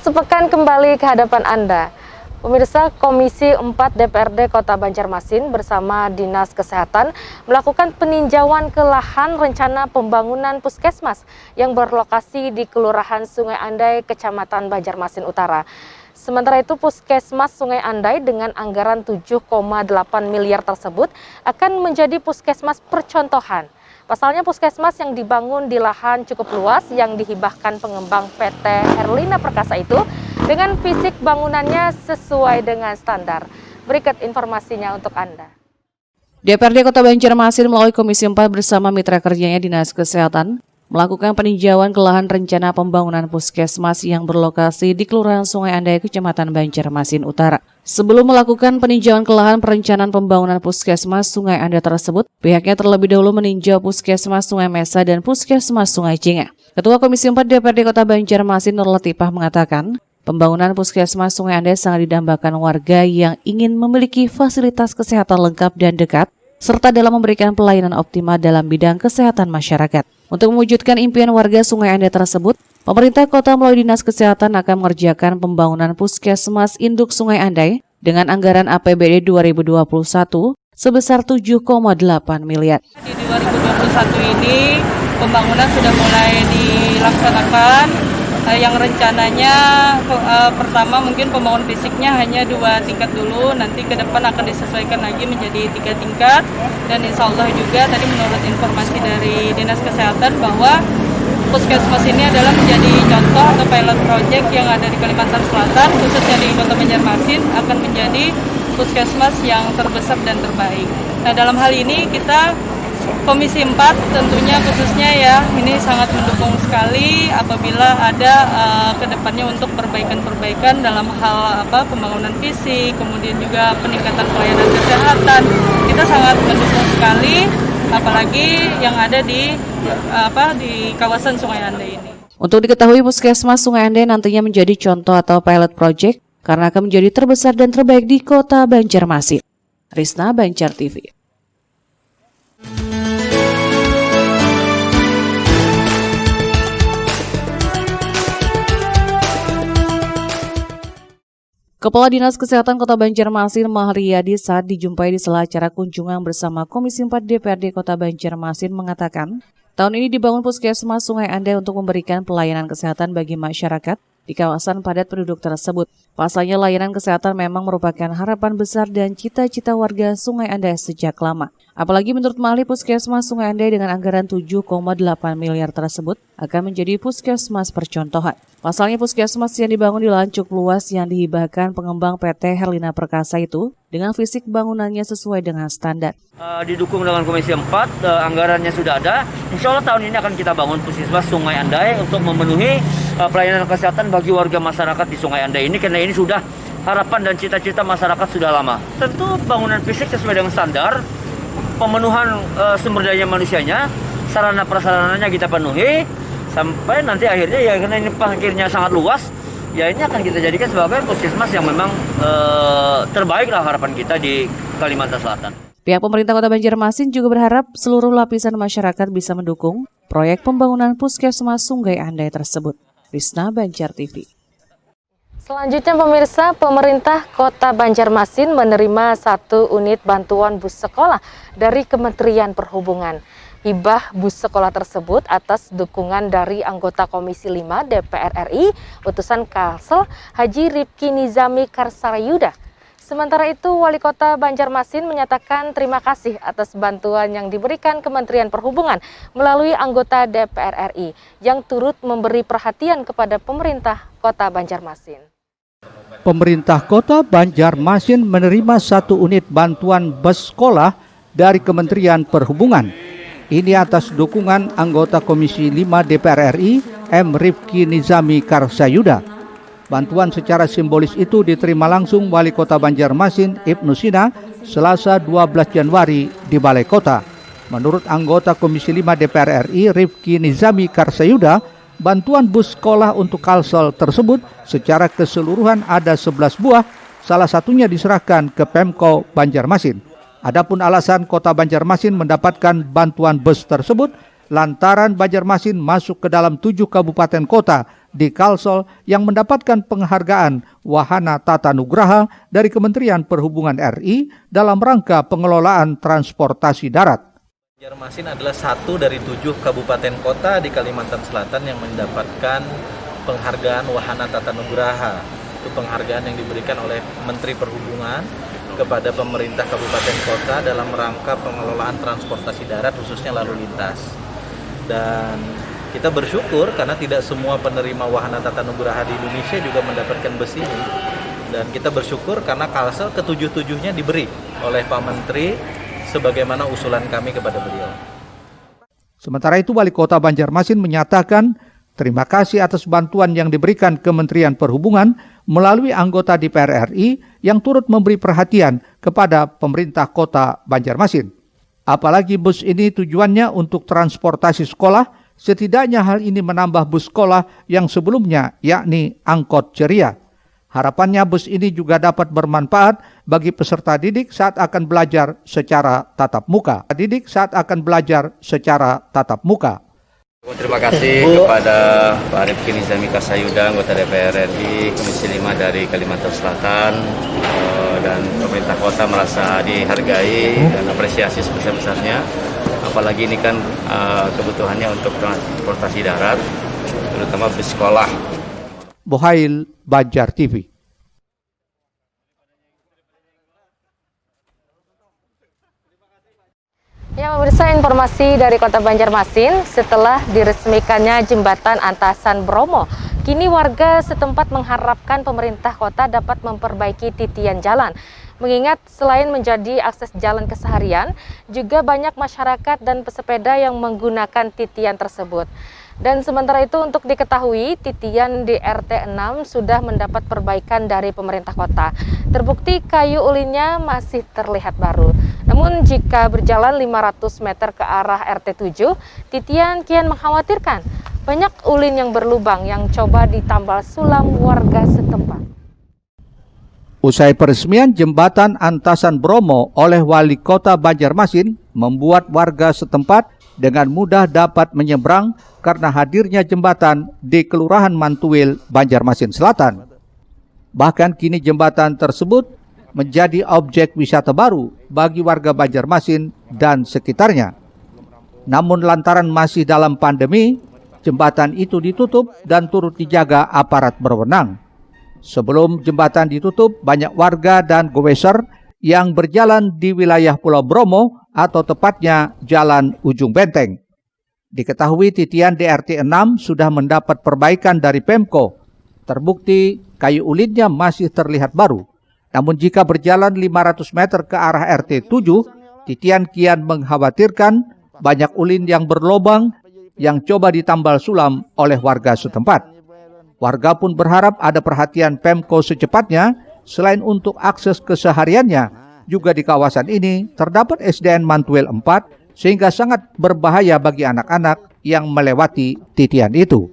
sepekan kembali ke hadapan Anda. Pemirsa, Komisi 4 DPRD Kota Banjarmasin bersama Dinas Kesehatan melakukan peninjauan ke lahan rencana pembangunan puskesmas yang berlokasi di Kelurahan Sungai Andai, Kecamatan Banjarmasin Utara. Sementara itu, Puskesmas Sungai Andai dengan anggaran 7,8 miliar tersebut akan menjadi puskesmas percontohan. Pasalnya puskesmas yang dibangun di lahan cukup luas yang dihibahkan pengembang PT Herlina Perkasa itu dengan fisik bangunannya sesuai dengan standar. Berikut informasinya untuk Anda. DPRD Kota Banjarmasin melalui Komisi 4 bersama mitra kerjanya Dinas Kesehatan melakukan peninjauan ke lahan rencana pembangunan puskesmas yang berlokasi di Kelurahan Sungai Andai, Kecamatan Banjarmasin Utara. Sebelum melakukan peninjauan ke lahan perencanaan pembangunan puskesmas Sungai Andai tersebut, pihaknya terlebih dahulu meninjau puskesmas Sungai Mesa dan puskesmas Sungai Cinga. Ketua Komisi 4 DPRD Kota Banjarmasin Nur Latifah mengatakan, pembangunan puskesmas Sungai Andai sangat didambakan warga yang ingin memiliki fasilitas kesehatan lengkap dan dekat, serta dalam memberikan pelayanan optimal dalam bidang kesehatan masyarakat. Untuk mewujudkan impian warga Sungai Andai tersebut, pemerintah kota melalui Dinas Kesehatan akan mengerjakan pembangunan puskesmas induk Sungai Andai dengan anggaran APBD 2021 sebesar 7,8 miliar. Di 2021 ini pembangunan sudah mulai dilaksanakan. Yang rencananya pertama mungkin pembangunan fisiknya hanya 2 tingkat dulu, nanti ke depan akan disesuaikan lagi menjadi 3 tingkat, dan insya Allah juga tadi menurut informasi dari Dinas Kesehatan bahwa puskesmas ini adalah menjadi contoh atau pilot project yang ada di Kalimantan Selatan, khususnya di Kota Banjarmasin akan menjadi puskesmas yang terbesar dan terbaik. Nah, dalam hal ini kita Komisi 4 tentunya khususnya ya ini sangat mendukung sekali apabila ada kedepannya untuk perbaikan-perbaikan dalam hal pembangunan fisik, kemudian juga peningkatan pelayanan kesehatan. Kita sangat mendukung sekali, apalagi yang ada di kawasan Sungai Andai ini. Untuk diketahui, puskesmas Sungai Andai nantinya menjadi contoh atau pilot project karena akan menjadi terbesar dan terbaik di Kota Banjarmasin. Risna, Banjar TV. Kepala Dinas Kesehatan Kota Banjarmasin Mahriyadi saat dijumpai di sela acara kunjungan bersama Komisi 4 DPRD Kota Banjarmasin mengatakan, tahun ini dibangun Puskesmas Sungai Andai untuk memberikan pelayanan kesehatan bagi masyarakat di kawasan padat penduduk tersebut. Pasalnya layanan kesehatan memang merupakan harapan besar dan cita-cita warga Sungai Andai sejak lama. Apalagi menurut Mahli, Puskesmas Sungai Andai dengan anggaran 7,8 miliar tersebut akan menjadi puskesmas percontohan. Pasalnya puskesmas yang dibangun di lahan cukup luas yang dihibahkan pengembang PT Herlina Perkasa itu dengan fisik bangunannya sesuai dengan standar. Didukung dengan Komisi 4, anggarannya sudah ada. Insya Allah tahun ini akan kita bangun Puskesmas Sungai Andai untuk memenuhi pelayanan kesehatan bagi warga masyarakat di Sungai Andai ini, karena ini sudah harapan dan cita-cita masyarakat sudah lama. Tentu bangunan fisik sesuai dengan standar, pemenuhan sumber daya manusianya, sarana prasarananya kita penuhi, sampai nanti akhirnya ya karena ini parkirnya sangat luas, ya ini akan kita jadikan sebagai puskesmas yang memang terbaik lah harapan kita di Kalimantan Selatan. Pihak pemerintah Kota Banjarmasin juga berharap seluruh lapisan masyarakat bisa mendukung proyek pembangunan Puskesmas Sungai Andai tersebut. Risna, Banjar TV. Selanjutnya pemirsa, pemerintah Kota Banjarmasin menerima 1 unit bantuan bus sekolah dari Kementerian Perhubungan. Hibah bus sekolah tersebut atas dukungan dari anggota Komisi 5 DPR RI, utusan Kalsel Haji Rifki Nizami Karsayuda. Sementara itu, Wali Kota Banjarmasin menyatakan terima kasih atas bantuan yang diberikan Kementerian Perhubungan melalui anggota DPR RI yang turut memberi perhatian kepada pemerintah Kota Banjarmasin. Pemerintah Kota Banjarmasin menerima 1 unit bantuan bus sekolah dari Kementerian Perhubungan. Ini atas dukungan anggota Komisi 5 DPR RI M. Rifki Nizami Karsayuda. Bantuan secara simbolis itu diterima langsung Wali Kota Banjarmasin Ibnu Sina Selasa 12 Januari di Balai Kota. Menurut anggota Komisi 5 DPR RI Rifki Nizami Karsayuda, bantuan bus sekolah untuk Kalsel tersebut secara keseluruhan ada 11 buah, salah satunya diserahkan ke Pemko Banjarmasin. Adapun alasan Kota Banjarmasin mendapatkan bantuan bus tersebut lantaran Banjarmasin masuk ke dalam 7 kabupaten kota di Kalsel yang mendapatkan penghargaan Wahana Tata Nugraha dari Kementerian Perhubungan RI dalam rangka pengelolaan transportasi darat. Banjarmasin adalah satu dari 7 kabupaten kota di Kalimantan Selatan yang mendapatkan penghargaan Wahana Tata Nugraha. Itu penghargaan yang diberikan oleh Menteri Perhubungan kepada pemerintah kabupaten kota dalam rangka pengelolaan transportasi darat khususnya lalu lintas. Dan kita bersyukur karena tidak semua penerima Wahana Tata Nugraha di Indonesia juga mendapatkan bus ini. Dan kita bersyukur karena Kalsel ke-7-7-nya diberi oleh Pak Menteri sebagaimana usulan kami kepada beliau. Sementara itu, Wali Kota Banjarmasin menyatakan terima kasih atas bantuan yang diberikan Kementerian Perhubungan melalui anggota DPR RI yang turut memberi perhatian kepada pemerintah Kota Banjarmasin. Apalagi bus ini tujuannya untuk transportasi sekolah, setidaknya hal ini menambah bus sekolah yang sebelumnya, yakni angkot ceria. Harapannya bus ini juga dapat bermanfaat bagi peserta didik saat akan belajar secara tatap muka. Terima kasih kepada Pak Rifki Nizami Kasayuda, anggota DPR RI Komisi 5 dari Kalimantan Selatan, dan pemerintah kota merasa dihargai dan apresiasi sebesar-besarnya. Apalagi ini kan kebutuhannya untuk transportasi darat, terutama bus sekolah. Bohail, Banjar TV. Ya, pemirsa, informasi dari Kota Banjarmasin, setelah diresmikannya jembatan Antasan Bromo, kini warga setempat mengharapkan pemerintah kota dapat memperbaiki titian jalan. Mengingat selain menjadi akses jalan keseharian, juga banyak masyarakat dan pesepeda yang menggunakan titian tersebut. Dan sementara itu untuk diketahui, titian di RT 6 sudah mendapat perbaikan dari pemerintah kota. Terbukti kayu ulinnya masih terlihat baru. Namun jika berjalan 500 meter ke arah RT 7, titian kian mengkhawatirkan. Banyak ulin yang berlubang yang coba ditambal sulam warga setempat. Usai peresmian jembatan Antasan Bromo oleh Wali Kota Banjarmasin, membuat warga setempat dengan mudah dapat menyeberang karena hadirnya jembatan di Kelurahan Mantuil, Banjarmasin Selatan. Bahkan kini jembatan tersebut menjadi objek wisata baru bagi warga Banjarmasin dan sekitarnya. Namun lantaran masih dalam pandemi, jembatan itu ditutup dan turut dijaga aparat berwenang. Sebelum jembatan ditutup, banyak warga dan goeser yang berjalan di wilayah Pulau Bromo atau tepatnya Jalan Ujung Benteng. Diketahui titian di RT 6 sudah mendapat perbaikan dari Pemko. Terbukti kayu ulinnya masih terlihat baru. Namun jika berjalan 500 meter ke arah RT 7, titian kian mengkhawatirkan banyak ulin yang berlobang yang coba ditambal sulam oleh warga setempat. Warga pun berharap ada perhatian Pemko secepatnya. Selain untuk akses kesehariannya, juga di kawasan ini terdapat SDN Mantuil 4 sehingga sangat berbahaya bagi anak-anak yang melewati titian itu.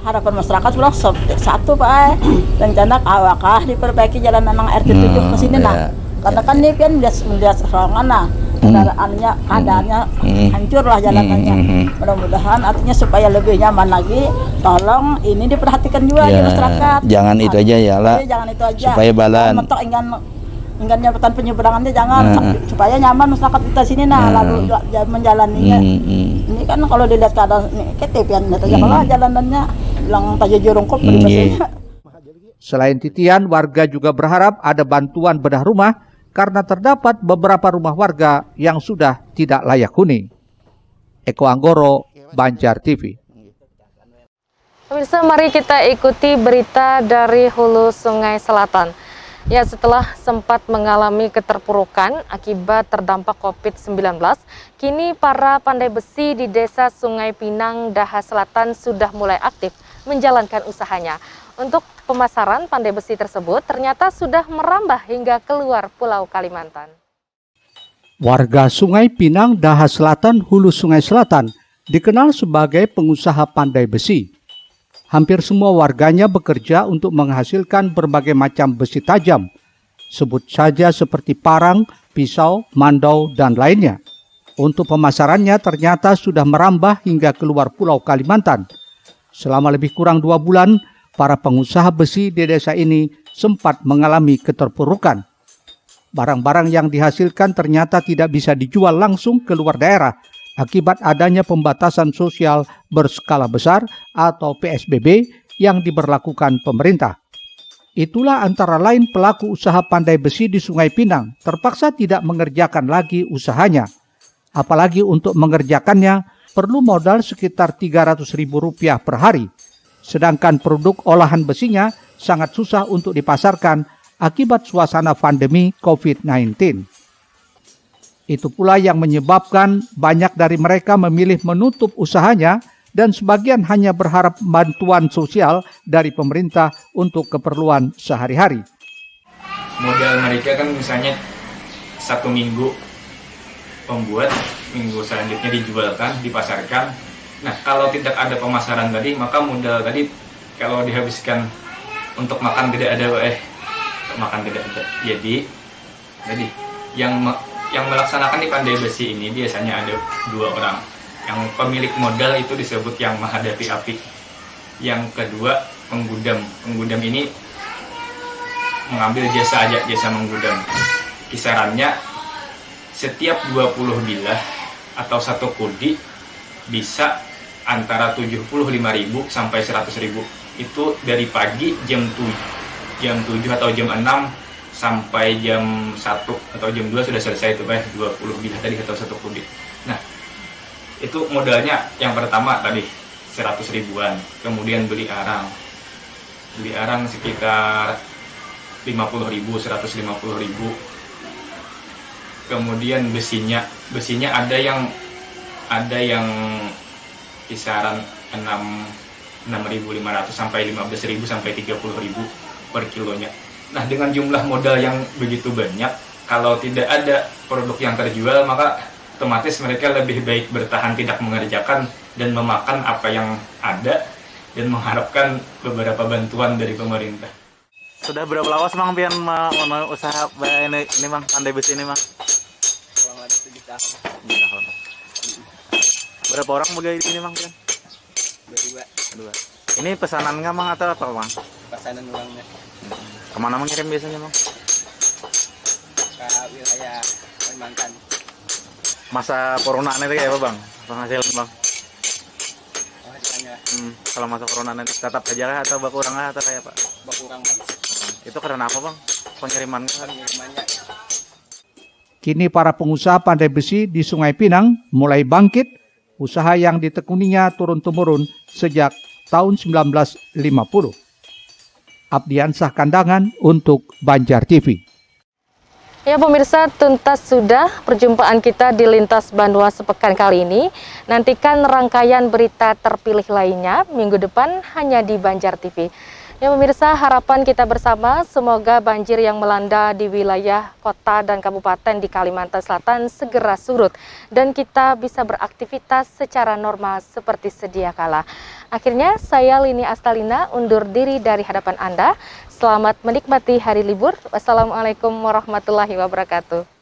Harapan masyarakat ulang satu Pak, rencana awakah diperbaiki jalan memang RT 7 ke sini nah. Karena kan ini kan melihat serangan nah. Keadaannya hancur lah jalanannya. Mudah-mudahan artinya supaya lebih nyaman lagi, tolong ini diperhatikan juga di masyarakat. Jangan itu aja ya lah. Jangan itu aja. Supaya balan. Mentok ingin nyampetan penyeberangannya jangan supaya nyaman masyarakat kita sini nah lalu menjalaninya. Ini kan kalau dilihat keadaan ini ketipian aja kalau jalanannya bilang taja jurungkup berbahasanya. Selain titian, warga juga berharap ada bantuan bedah rumah karena terdapat beberapa rumah warga yang sudah tidak layak huni. Eko Anggoro, Banjar TV. Pemirsa, mari kita ikuti berita dari Hulu Sungai Selatan. Ya, setelah sempat mengalami keterpurukan akibat terdampak COVID-19, kini para pandai besi di Desa Sungai Pinang, Daha Selatan sudah mulai aktif menjalankan usahanya. Untuk pemasaran pandai besi tersebut ternyata sudah merambah hingga keluar Pulau Kalimantan. Warga Sungai Pinang, Daha Selatan, Hulu Sungai Selatan dikenal sebagai pengusaha pandai besi. Hampir semua warganya bekerja untuk menghasilkan berbagai macam besi tajam. Sebut saja seperti parang, pisau, mandau, dan lainnya. Untuk pemasarannya ternyata sudah merambah hingga keluar Pulau Kalimantan. Selama lebih kurang 2 bulan, para pengusaha besi di desa ini sempat mengalami keterpurukan. Barang-barang yang dihasilkan ternyata tidak bisa dijual langsung ke luar daerah akibat adanya pembatasan sosial berskala besar atau PSBB yang diberlakukan pemerintah. Itulah antara lain pelaku usaha pandai besi di Sungai Pinang terpaksa tidak mengerjakan lagi usahanya. Apalagi untuk mengerjakannya perlu modal sekitar Rp300.000 per hari. Sedangkan produk olahan besinya sangat susah untuk dipasarkan akibat suasana pandemi COVID-19. Itu pula yang menyebabkan banyak dari mereka memilih menutup usahanya dan sebagian hanya berharap bantuan sosial dari pemerintah untuk keperluan sehari-hari. Modal mereka kan misalnya 1 minggu pembuat, minggu selanjutnya dijualkan, dipasarkan. Nah, kalau tidak ada pemasaran tadi, maka modal tadi kalau dihabiskan untuk makan tidak ada, makan tidak ada. Jadi yang melaksanakan di pandai besi ini biasanya ada 2 orang. Yang pemilik modal itu disebut yang menghadapi api. Yang kedua penggudam. Penggudam ini mengambil jasa menggudam. Kisarannya setiap 20 bilah atau 1 kudi bisa antara 75.000 sampai 100.000. Itu dari pagi jam 7 atau jam 6 sampai jam 1 atau jam 2 sudah selesai itu 20 bilah tadi atau 1 kudi. Nah, itu modalnya yang pertama tadi 100 ribuan. Kemudian beli arang sekitar 50.000, 150.000. Kemudian besinya ada yang kisaran 6.500 sampai 15.000 sampai 30.000 per kilonya. Nah, dengan jumlah modal yang begitu banyak, kalau tidak ada produk yang terjual, maka otomatis mereka lebih baik bertahan tidak mengerjakan dan memakan apa yang ada dan mengharapkan beberapa bantuan dari pemerintah. Sudah berapa lawas Mang pian usaha ini Mang, pandai besi ini Mang? Kurang lebih 7 tahun. 7 tahun. Berapa orang mulai di sini Mang pian? 2. Ini pesanan nggak Mang atau apa Mang? Pesanan uangnya. Kemana mengirim biasanya Mang? Ke wilayah Kalimantan. Masa corona ini kayak apa Bang? Penghasilan Bang? Penghasilannya Kalau masa corona nanti tetap saja kah atau berkurang kah atau kayak apa? berkurang Bang. Itu karena apa Bang? Pengirimannya? Kini para pengusaha pandai besi di Sungai Pinang mulai bangkit, usaha yang ditekuninya turun-temurun sejak tahun 1950. Abdiansah Kandangan untuk Banjar TV. Ya pemirsa, tuntas sudah perjumpaan kita di Lintas Bandua sepekan kali ini. Nantikan rangkaian berita terpilih lainnya minggu depan hanya di Banjar TV. Ya pemirsa, harapan kita bersama semoga banjir yang melanda di wilayah kota dan kabupaten di Kalimantan Selatan segera surut dan kita bisa beraktivitas secara normal seperti sedia kala. Akhirnya saya Lini Astalina undur diri dari hadapan Anda. Selamat menikmati hari libur. Wassalamualaikum warahmatullahi wabarakatuh.